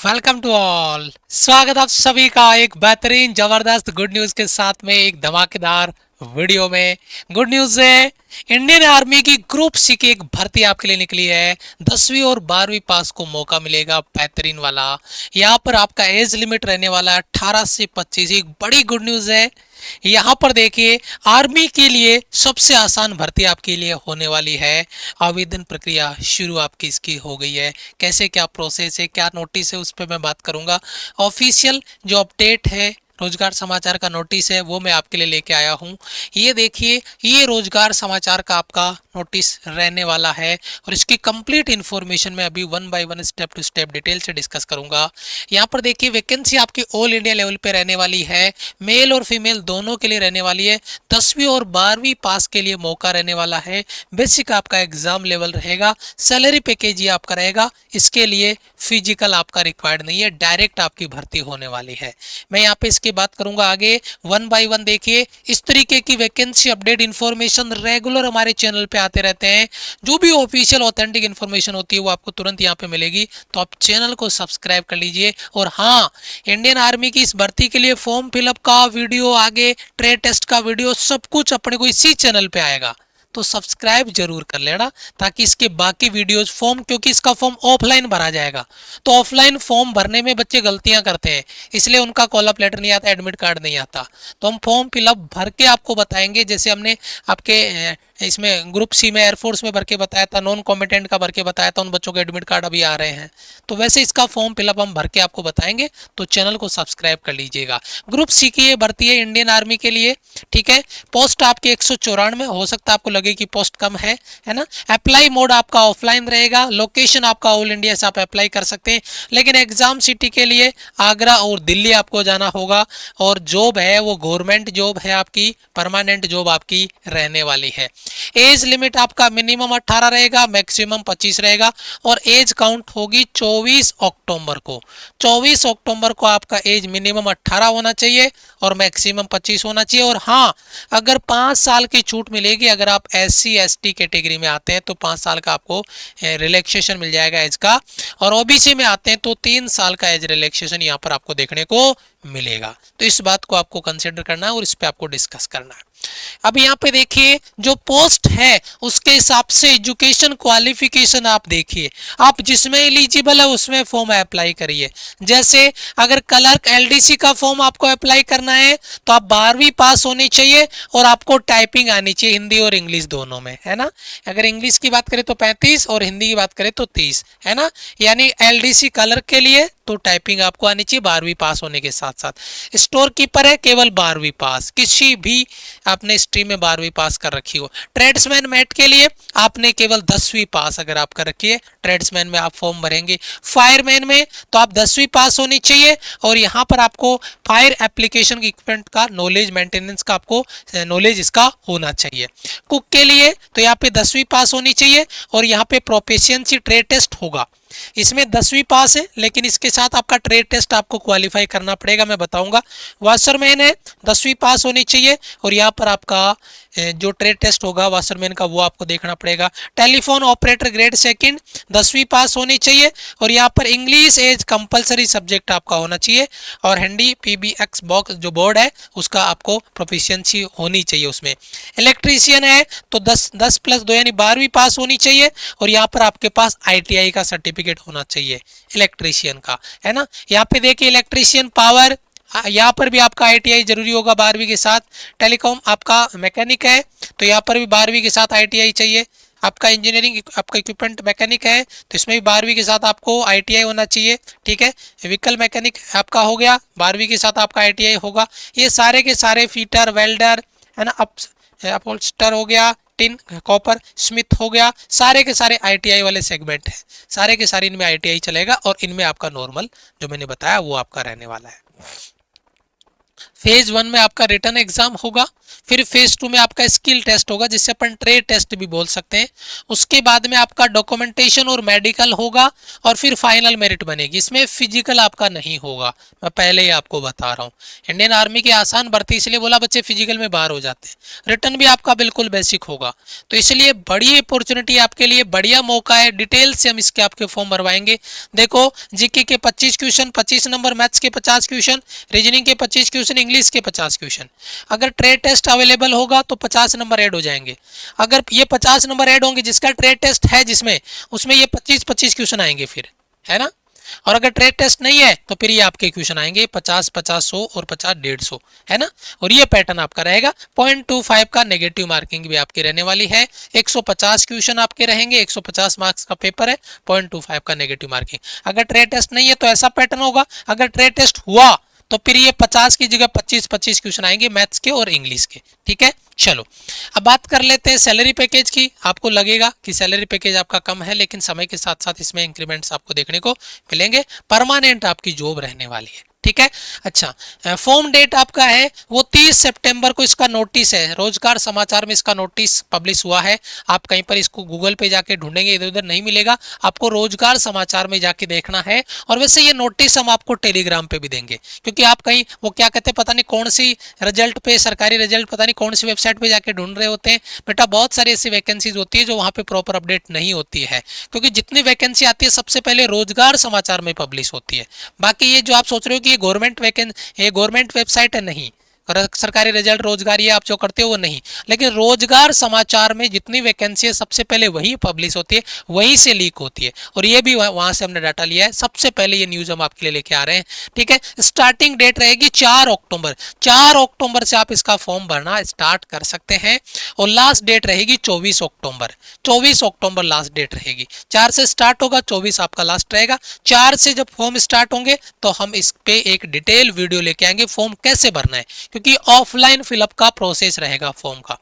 Welcome to all. स्वागत आप सभी का एक बेहतरीन जबरदस्त गुड न्यूज के साथ में एक धमाकेदार वीडियो में। गुड न्यूज है, इंडियन आर्मी की ग्रुप सी की एक भर्ती आपके लिए निकली है। 10वीं और 12वीं पास को मौका मिलेगा बेहतरीन वाला। यहाँ पर आपका एज लिमिट रहने वाला है 18 से 25। एक बड़ी गुड न्यूज है। यहाँ पर देखिए, आर्मी के लिए सबसे आसान भर्ती आपके लिए होने वाली है। आवेदन प्रक्रिया शुरू आपकी इसकी हो गई है। कैसे क्या प्रोसेस है, क्या नोटिस है, उस पर मैं बात करूंगा। ऑफिशियल जो अपडेट है, रोजगार समाचार का नोटिस है, वो मैं आपके लिए लेके आया हूँ। ये देखिए, ये रोजगार समाचार का आपका नोटिस रहने वाला है और इसकी कंप्लीट इन्फॉर्मेशन मैं अभी one by one step to step detail से डिस्कस करूंगा। यहाँ पर देखिए, वैकेंसी आपकी ऑल इंडिया लेवल पे रहने वाली है। मेल और फीमेल दोनों के लिए रहने वाली है। 10वीं और 12वीं पास के लिए मौका रहने वाला है। बेसिक आपका एग्जाम लेवल रहेगा। सैलरी पैकेज ये आपका रहेगा। इसके लिए फिजिकल आपका रिक्वायर्ड नहीं है, डायरेक्ट आपकी भर्ती होने वाली है। मैं यहाँ पे इसकी बात करूंगा आगे वन बाय वन। देखिए, इस तरीके की वैकेंसी अपडेट इन्फॉर्मेशन रेगुलर हमारे चैनल पे आते रहते हैं। जो भी ऑफिशियल ऑथेंटिक इन्फॉर्मेशन होती है वो आपको तुरंत यहाँ पे मिलेगी, तो आप चैनल को सब्सक्राइब कर लीजिए। और हाँ, इंडियन आर्मी की इस भर्ती के लिए फॉर्म फिलअप का वीडियो, आगे ट्रेड टेस्ट का वीडियो, सब कुछ अपने को इसी चैनल पे आएगा, तो सब्सक्राइब जरूर कर लेना, ताकि इसके बाकी वीडियोस फॉर्म, क्योंकि इसका फॉर्म ऑफलाइन भरा जाएगा, तो ऑफलाइन फॉर्म भरने में बच्चे गलतियां करते हैं, इसलिए उनका कॉल अप लेटर नहीं आता, एडमिट कार्ड नहीं आता। तो हम फॉर्म फिलअप भर के आपको बताएंगे, जैसे हमने आपके इसमें ग्रुप सी में एयरफोर्स में भर के बताया था, नॉन कॉम्पिटेंट का भर के बताया था, उन बच्चों के एडमिट कार्ड अभी आ रहे हैं। तो वैसे इसका फॉर्म फिलअप हम भर के आपको बताएंगे, तो चैनल को सब्सक्राइब कर लीजिएगा। ग्रुप सी की ये भर्ती है इंडियन आर्मी के लिए, ठीक है। पोस्ट आपके 194 हो सकता है आपको लगे कि पोस्ट कम है ना। अप्लाई मोड आपका ऑफलाइन रहेगा। लोकेशन आपका ऑल इंडिया से आप अप्लाई कर सकते हैं, लेकिन एग्जाम सिटी के लिए आगरा और दिल्ली आपको जाना होगा। और जॉब है वो गवर्नमेंट जॉब है, आपकी परमानेंट जॉब आपकी रहने वाली है। एज लिमिट आपका मिनिमम 18 रहेगा, मैक्सिमम 25 रहेगा। और एज काउंट होगी 24 अक्टूबर को। 24 अक्टूबर को आपका एज मिनिमम 18 होना चाहिए और मैक्सिमम 25 होना चाहिए। और हाँ, अगर 5 साल की छूट मिलेगी, अगर आप SC ST कैटेगरी में आते हैं तो 5 साल का आपको रिलैक्सेशन मिल जाएगा एज का। और OBC में आते हैं तो 3 साल का एज रिलैक्सेशन यहाँ पर आपको देखने को मिलेगा। तो इस बात को आपको कंसिडर करना है और इस पे आपको डिस्कस करना है। अब यहाँ पे देखिए, जो पोस्ट है उसके हिसाब से एजुकेशन क्वालिफिकेशन आप देखिए, आप जिसमें एलिजिबल है उसमें फॉर्म अप्लाई करिए। जैसे अगर क्लर्क LDC का फॉर्म आपको अप्लाई करना है तो आप 12वीं पास होनी चाहिए और आपको टाइपिंग आनी चाहिए, हिंदी और इंग्लिश दोनों में, है ना। अगर इंग्लिश की बात करें तो 35 और हिंदी की बात करें तो 30, है ना। यानी LDC क्लर्क के लिए तो टाइपिंग आपको आनी चाहिए 12वीं पास होने के साथ साथ। स्टोर कीपर है केवल 12वीं पास, किसी भी आपने स्ट्रीम में 12वीं पास कर रखी हो। ट्रेड्समैन मेट के लिए आपने केवल 10वीं पास अगर आप कर रखी है, ट्रेड्समैन में आप फॉर्म भरेंगे। फायरमैन में तो आप 10वीं पास होनी चाहिए और यहाँ पर आपको फायर एप्लीकेशन इक्विपमेंट का नॉलेज, मेंटेनेंस का आपको नॉलेज इसका होना चाहिए। कुक के लिए तो यहाँ पे 10वीं पास होनी चाहिए और यहाँ पे प्रोफिशिएंसी ट्रेड टेस्ट होगा। इसमें 10वीं पास है, लेकिन इसके साथ आपका ट्रेड टेस्ट आपको क्वालिफाई करना पड़ेगा, मैं बताऊंगा। वाशरमैन है, 10वीं पास होनी चाहिए और यहाँ पर आपका जो ट्रेड टेस्ट होगा वाशरमैन का वो आपको देखना पड़ेगा। टेलीफोन ऑपरेटर ग्रेड सेकंड 10वीं पास होनी चाहिए और यहाँ पर इंग्लिश एज कंपलसरी सब्जेक्ट आपका होना चाहिए। और हैंडी PBX बॉक्स जो बोर्ड है उसका आपको प्रोफिशिएंसी होनी चाहिए उसमें। इलेक्ट्रीशियन है तो 10+2 यानी 12वीं पास होनी चाहिए और यहाँ पर आपके पास ITI का सर्टिफिकेट होना चाहिए इलेक्ट्रीशियन का, है ना। यहाँ पे देखिए, इलेक्ट्रीशियन पावर, यहाँ पर भी आपका ITI जरूरी होगा 12वीं के साथ। टेलीकॉम आपका मैकेनिक है तो यहाँ पर भी 12वीं के साथ ITI चाहिए। आपका इंजीनियरिंग आपका इक्विपमेंट मैकेनिक है तो इसमें भी 12वीं के साथ आपको ITI होना चाहिए, ठीक है। व्हीकल मैकेनिक आपका हो गया, 12वीं के साथ आपका ITI होगा। ये सारे के सारे फीटर, वेल्डर, है ना, अपहोल्स्टर हो गया, टिन कॉपर स्मिथ हो गया, सारे के सारे ITI वाले सेगमेंट है। सारे के सारे इनमें ITI चलेगा और इनमें आपका नॉर्मल जो मैंने बताया वो आपका रहने वाला है। फेज 1 में आपका रिटन एग्जाम होगा, फिर फेज 2 में आपका स्किल टेस्ट होगा जिसे अपन ट्रेड टेस्ट भी बोल सकते हैं। उसके बाद में आपका डॉक्यूमेंटेशन और मेडिकल होगा और फिर फाइनल मेरिट बनेगी। इसमें फिजिकल आपका नहीं होगा, मैं पहले ही आपको बता रहा हूँ। इंडियन आर्मी की आसान भर्ती इसलिए बोला बच्चे फिजिकल में बाहर हो जाते हैं। रिटन भी आपका बिल्कुल बेसिक होगा, तो इसलिए बड़ी अपॉर्चुनिटी आपके लिए, बढ़िया मौका है। डिटेल से हम इसके आपके फॉर्म भरवाएंगे। देखो जीके के 25 क्वेश्चन, 25 नंबर, मैथ्स के 50 क्वेश्चन, रीजनिंग के 25 क्वेश्चन, इंग्लिश के 50 क्वेश्चन। अगर ट्रेड टेस्ट अवेलेबल होगा तो 50 नंबर ऐड हो जाएंगे। अगर ये 50 नंबर ऐड होंगे जिसका ट्रेड टेस्ट है, जिसमें उसमें ये 25-25 क्वेश्चन आएंगे फिर, है ना। और अगर ट्रेड टेस्ट नहीं है तो फिर ये आपके क्वेश्चन आएंगे 50-50-100 और 50-150, है ना। और ये पैटर्न आपका रहेगा। 0.25 का नेगेटिव मार्किंग भी आपकी रहने वाली है। 150 क्वेश्चन आपके रहेंगे, 150 मार्क्स का पेपर है, 0.25 का नेगेटिव मार्किंग। अगर ट्रेड टेस्ट नहीं है तो ऐसा पैटर्न होगा। अगर ट्रेड टेस्ट हुआ तो फिर ये 50 की जगह 25-25 क्वेश्चन आएंगे मैथ्स के और इंग्लिश के, ठीक है। चलो अब बात कर लेते हैं सैलरी पैकेज की। आपको लगेगा कि सैलरी पैकेज आपका कम है, लेकिन समय के साथ साथ इसमें इंक्रीमेंट्स आपको देखने को मिलेंगे। परमानेंट आपकी जॉब रहने वाली है, ठीक है। अच्छा, फॉर्म डेट आपका है वो 30 सितंबर को इसका नोटिस है। रोजगार समाचार में इसका नोटिस पब्लिश हुआ है। आप कहीं पर इसको गूगल पे जाके ढूंढेंगे, इधर उधर नहीं मिलेगा, आपको रोजगार समाचार में जाके देखना है। और वैसे ये नोटिस हम आपको टेलीग्राम पे भी देंगे, क्योंकि आप कहीं वो क्या कहते हैं पता नहीं कौन सी रिजल्ट पे, सरकारी रिजल्ट पता नहीं कौन सी वेबसाइट पे जाके ढूंढ रहे होते हैं। बेटा बहुत सारी ऐसी वैकेंसीज होती है जो वहाँ पे प्रॉपर अपडेट नहीं होती है, क्योंकि जितनी वैकेंसी आती है सबसे पहले रोजगार समाचार में पब्लिश होती है। बाकी ये जो आप सोच रहे हो कि ये गवर्नमेंट वेबसाइट है, नहीं। सरकारी रिजल्ट रोजगार ये आप जो करते हो वो नहीं, लेकिन रोजगार समाचार में जितनी वैकेंसी है सबसे पहले वही पब्लिश होती है, वहीं से लीक होती है। और ये भी वहां से हमने डाटा लिया है, सबसे पहले ये न्यूज हम आपके लिए लेके आ रहे हैं, ठीक है। स्टार्टिंग डेट रहेगी 4 अक्टूबर। 4 अक्टूबर से आप इसका फॉर्म भरना स्टार्ट कर सकते हैं और लास्ट डेट रहेगी 24 अक्टूबर। 24 अक्टूबर लास्ट डेट रहेगी। 4 से स्टार्ट होगा, 24 आपका लास्ट रहेगा। 4 से जब फॉर्म स्टार्ट होंगे तो हम इस पे एक डिटेल वीडियो लेके आएंगे फॉर्म कैसे भरना है, क्योंकि ऑफलाइन फिलअप का प्रोसेस रहेगा फॉर्म का।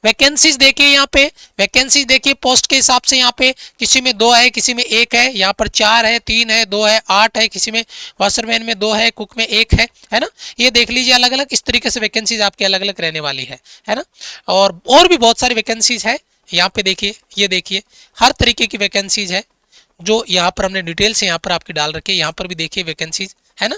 वैकेंसीज देखिए, यहाँ पे वैकेंसीज देखिए पोस्ट के हिसाब से, यहाँ पे किसी में 2 है, किसी में 1 है, यहाँ पर 4 है, 3 है, 2 है, 8 है, किसी में वाशरमैन में 2 है, कुक में 1 है ना। ये देख लीजिए अलग अलग, इस तरीके से वैकेंसीज आपकी अलग अलग रहने वाली है ना। और भी बहुत सारी वैकेंसीज है। यहाँ पे देखिए, ये देखिए हर तरीके की वैकेंसीज है जो यहाँ पर हमने डिटेल से यहाँ पर आपकी डाल रखी है। यहाँ पर भी देखिए वैकेंसीज, है ना।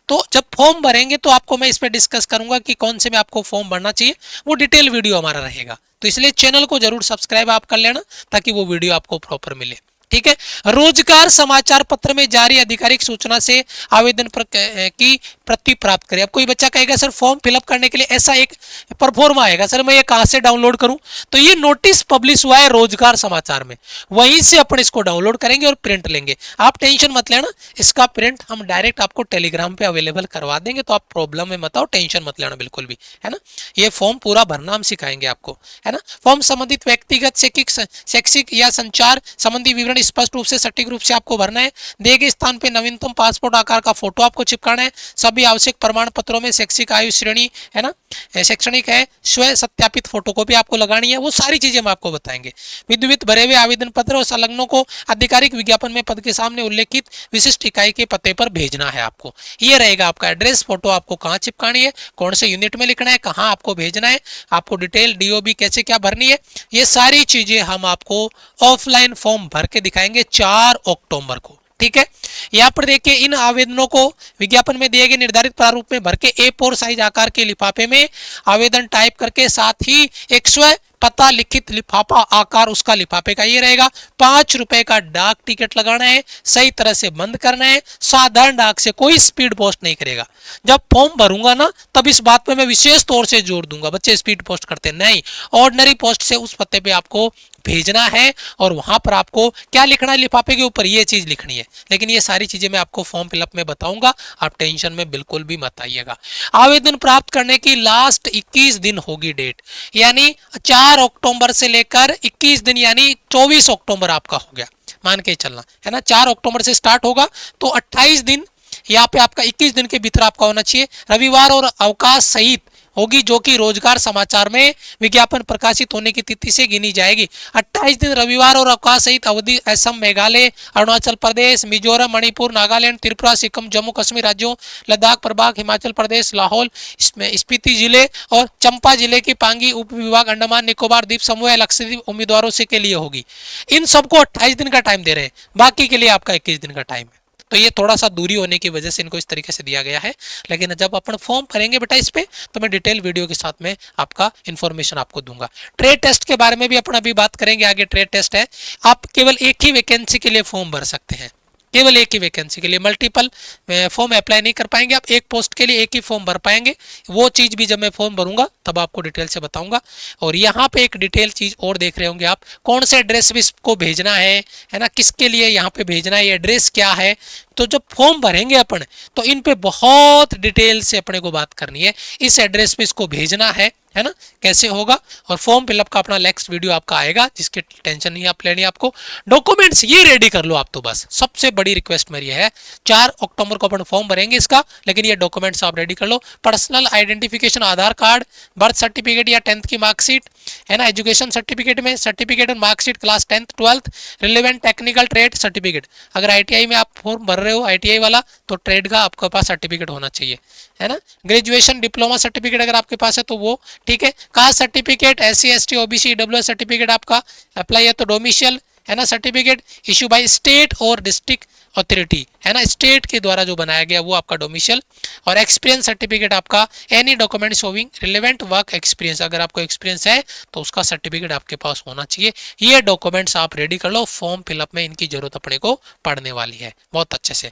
तो जब फॉर्म भरेंगे तो आपको मैं इस पर डिस्कस करूंगा कि कौन से में आपको फॉर्म भरना चाहिए, वो डिटेल वीडियो हमारा रहेगा। तो इसलिए चैनल को जरूर सब्सक्राइब आप कर लेना ताकि वो वीडियो आपको प्रॉपर मिले, ठीक है। रोजगार समाचार पत्र में जारी आधिकारिक सूचना से आवेदन की प्रति प्राप्त करें। अब कोई बच्चा कहेगा सर फॉर्म फिलअप करने के लिए ऐसा एक परफॉर्मा आएगा, सर मैं ये कहां से डाउनलोड करूं? तो ये नोटिस पब्लिश हुआ है रोजगार समाचार में, वहीं से अपन इसको डाउनलोड करेंगे और प्रिंट लेंगे। आप टेंशन मत लेना, इसका प्रिंट हम डायरेक्ट आपको टेलीग्राम पे अवेलेबल करवा देंगे, तो आप प्रॉब्लम में मत आओ, टेंशन मत लेना बिल्कुल भी, है ना। ये फॉर्म पूरा भरना हम सिखाएंगे आपको, है ना। फॉर्म संबंधित व्यक्तिगत शैक्षिक या संचार संबंधी विवरण स्पष्ट रूप से सटीक रूप से आपको भरना है। दिए गए स्थान पे नवीनतम पासपोर्ट आकार का फोटो आपको चिपकाना है। सभी आवश्यक प्रमाण पत्रों में शैक्षिक आयु श्रेणी, है ना, शैक्षणिक है, स्व सत्यापित फोटोकॉपी आपको लगानी है। वो सारी चीजें हम आपको बताएंगे। विधिवत भरे हुए आवेदन पत्र और संलग्नों को आधिकारिक विज्ञापन में पद के सामने उल्लेखित विशिष्ट इकाई के पते पर भेजना है आपको। ये रहेगा आपका एड्रेस, फोटो आपको कहाँ चिपकानी है, कौन से यूनिट में लिखना है, कहाँ आपको भेजना है, आपको डिटेल डीओबी कैसे क्या भरनी है, ये सारी चीजें हम आपको ऑफलाइन फॉर्म भर के दिखाएंगे 4 अक्टूबर को, ठीक है। यहाँ पर देखिए इन आवेदनों को विज्ञापन में दिए गए निर्धारित प्रारूप में भर के A4 साइज आकार के लिफाफे में आवेदन टाइप करके, साथ ही एक स्व पता लिखित लिफाफा आकार उसका लिफाफे का ये रहेगा। 5 रुपए का डाक टिकट लगाना है, सही तरह से बंद करना है, साधारण डाक से, कोई स्पीड पोस्ट नहीं करेगा। जब फॉर्म भरूंगा ना तब इस बात पे मैं विशेष तौर से जोर दूंगा, बच्चे स्पीड पोस्ट करते नहीं, ऑर्डिनरी पोस्ट से उस पते पे आपको भेजना है और वहां पर आपको क्या लिखना है लिफाफे के ऊपर, ये चीज लिखनी है। लेकिन ये सारी चीजें मैं आपको फॉर्म फिलअप में बताऊंगा, आप टेंशन में बिल्कुल भी मत आइएगा। आवेदन प्राप्त करने की लास्ट 21 दिन होगी डेट, यानी 4 अक्टूबर से लेकर 21 दिन, यानी 24 अक्टूबर आपका हो गया, मान के चलना, है ना। 4 अक्टूबर से स्टार्ट होगा तो 28 दिन यहाँ पे आपका 21 दिन के भीतर आपका होना चाहिए। रविवार और अवकाश सहित होगी, जो कि रोजगार समाचार में विज्ञापन प्रकाशित होने की तिथि से गिनी जाएगी। 28 दिन रविवार और अवकाश सहित अवधि असम, मेघालय, अरुणाचल प्रदेश, मिजोरम, मणिपुर, नागालैंड, त्रिपुरा, सिक्किम, जम्मू कश्मीर राज्यों, लद्दाख प्रभाग, हिमाचल प्रदेश, लाहौल, स्पीति जिले और चंपा जिले की पांगी उप विभाग, अंडमान निकोबार द्वीप समूह, लक्षद्वीप उम्मीदवारों से के लिए होगी। इन सबको 28 दिन का टाइम दे रहे हैं, बाकी के लिए आपका 21 दिन का टाइम है। तो ये थोड़ा सा दूरी होने की वजह से इनको इस तरीके से दिया गया है, लेकिन जब अपन फॉर्म भरेंगे बेटा इस पे, तो मैं डिटेल वीडियो के साथ में आपका इंफॉर्मेशन आपको दूंगा। ट्रेड टेस्ट के बारे में भी अपन अभी बात करेंगे आगे। ट्रेड टेस्ट है, आप केवल एक ही वैकेंसी के लिए फॉर्म भर सकते हैं, केवल एक ही वैकेंसी के लिए, मल्टीपल फॉर्म अप्लाई नहीं कर पाएंगे आप, एक पोस्ट के लिए एक ही फॉर्म भर पाएंगे। वो चीज भी जब मैं फॉर्म भरूंगा तब आपको डिटेल से बताऊंगा। और यहाँ पे एक डिटेल चीज और देख रहे होंगे आप, कौन से एड्रेस पे इसको भेजना है ना, किसके लिए यहाँ पे भेजना है, ये एड्रेस क्या है। तो जब फॉर्म भरेंगे अपन, तो इन पे बहुत डिटेल से अपने को बात करनी है, इस एड्रेस पे इसको भेजना है ना, कैसे होगा। और फॉर्म फिलअप का अपना नेक्स्ट वीडियो आपका आएगा, जिसकी टेंशन नहीं आप लेनी आपको। डॉक्यूमेंट्स ये रेडी कर लो आप, तो बस सबसे बड़ी रिक्वेस्ट मेरी है, 4 अक्टूबर को अपन फॉर्म भरेंगे इसका, लेकिन ये डॉक्यूमेंट्स आप रेडी कर लो। पर्सनल आइडेंटिफिकेशन, आधार कार्ड, बर्थ सर्टिफिकेट या 10th की मार्कशीट है ना, एजुकेशन सर्टिफिकेट में सर्टिफिकेट और marksheet class 10th 12th, relevant technical trade certificate. अगर आईटीआई में आप फॉर्म भर रहे हो आईटीआई वाला, तो ट्रेड का आपके पास सर्टिफिकेट होना चाहिए, है ना। ग्रेजुएशन डिप्लोमा सर्टिफिकेट अगर आपके पास है तो वो ठीक है। Caste certificate, SC ST OBC EWS certificate आपका अप्लाई है तो डोमिशियल है ना, सर्टिफिकेट इशू बाय स्टेट और डिस्ट्रिक्ट अथॉरिटी है ना, स्टेट के द्वारा जो बनाया गया वो आपका डोमिशियल। और एक्सपीरियंस सर्टिफिकेट आपका, any document showing relevant work experience, अगर आपको एक्सपीरियंस है तो उसका सर्टिफिकेट आपके पास होना चाहिए। ये डॉक्यूमेंट्स आप रेडी कर लो, फॉर्म फिलअप में इनकी जरूरत अपने को पड़ने वाली है बहुत अच्छे से।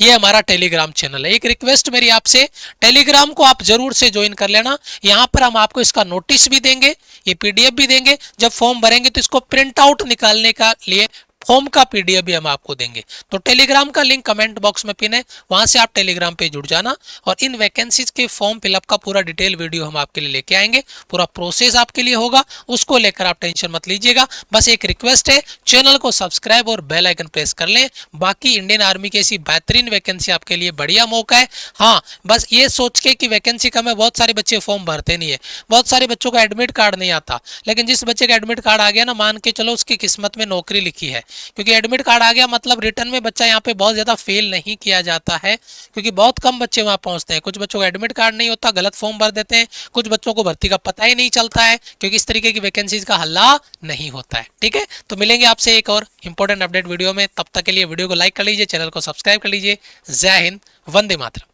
ये हमारा टेलीग्राम चैनल है, एक रिक्वेस्ट मेरी आपसे, टेलीग्राम को आप जरूर से ज्वाइन कर लेना। यहाँ पर हम आपको इसका नोटिस भी देंगे, ये PDF भी देंगे। जब फॉर्म भरेंगे तो इसको प्रिंट आउट निकालने का लिए फॉर्म का PDF भी हम आपको देंगे। तो टेलीग्राम का लिंक कमेंट बॉक्स में पिन है, वहां से आप टेलीग्राम पे जुड़ जाना। और इन वैकेंसीज के फॉर्म फिलअप का पूरा डिटेल वीडियो हम आपके लिए लेके आएंगे, पूरा प्रोसेस आपके लिए होगा, उसको लेकर आप टेंशन मत लीजिएगा। बस एक रिक्वेस्ट है, चैनल को सब्सक्राइब और बेल आइकन प्रेस कर लें। बाकी इंडियन आर्मी की ऐसी बेहतरीन वैकेंसी आपके लिए बढ़िया मौका है। हाँ, बस ये सोच के कि वैकेंसी कम है, बहुत सारे बच्चे फॉर्म भरते नहीं है, बहुत सारे बच्चों का एडमिट कार्ड नहीं आता। लेकिन जिस बच्चे का एडमिट कार्ड आ गया ना, मान के चलो उसकी किस्मत में नौकरी लिखी है, क्योंकि एडमिट कार्ड आ गया मतलब रिटर्न में बच्चा यहाँ पे बहुत ज्यादा फेल नहीं किया जाता है, क्योंकि बहुत कम बच्चे वहां पहुंचते हैं। कुछ बच्चों का एडमिट कार्ड नहीं होता, गलत फॉर्म भर देते हैं, कुछ बच्चों को भर्ती का पता ही नहीं चलता है, क्योंकि इस तरीके की वैकेंसीज का हल्ला नहीं होता है। ठीक है, तो मिलेंगे आपसे एक और इंपॉर्टेंट अपडेट वीडियो में, तब तक के लिए वीडियो को लाइक कर लीजिए, चैनल को सब्सक्राइब कर लीजिए। जय हिंद, वंदे मातरम।